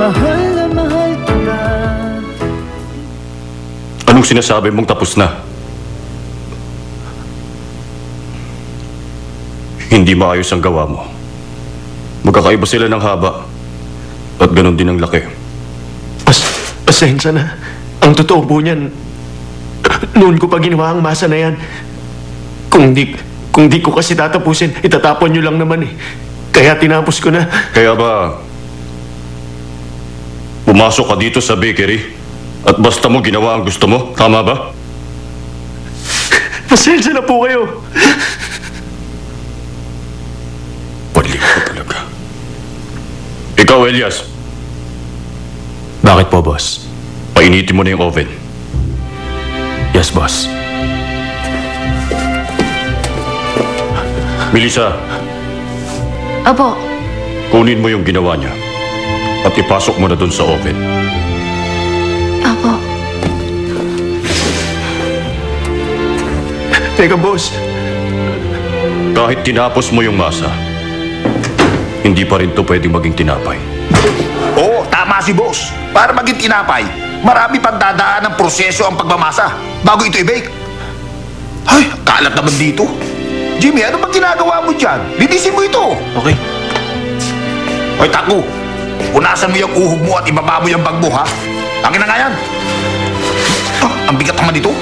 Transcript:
Mahal na mahal kita. Anong sinasabi mong tapos na? Hindi maayos ang gawa mo. Magkakaiba sila ng haba. At ganon din ang laki. Pasensya na. Ang totoo po niyan, noon ko pa ginawa ang masa na yan. Kung di ko kasi tatapusin, itatapon niyo lang naman eh. Kaya tinapos ko na. Kaya ba, pumasok ka dito sa bakery at basta mo ginawa ang gusto mo? Tama ba? Pasensya na po kayo. Padlik ka talaga. Ikaw, Elias. Bakit po, boss? Painitin mo na yung oven. Yes, boss. Melissa, Opo. kunin mo yung ginawa niya at ipasok mo na dun sa oven. Opo. Teka, boss. Kahit tinapos mo yung masa, hindi pa rin to pwedeng maging tinapay. Oo, tama si boss. Para maging tinapay, marami pang dadaan ng proseso ang pagmamasa bago ito i-bake. Ay, kalat naman dito. Jimmy, ano bang ginagawa mo dyan? Linisin mo ito. Okay. Hoy, Taku, punasan mo yung uhog mo at ibaba mo yung bag mo, ha? Akin na nga yan. Ah, ang bigat naman ito.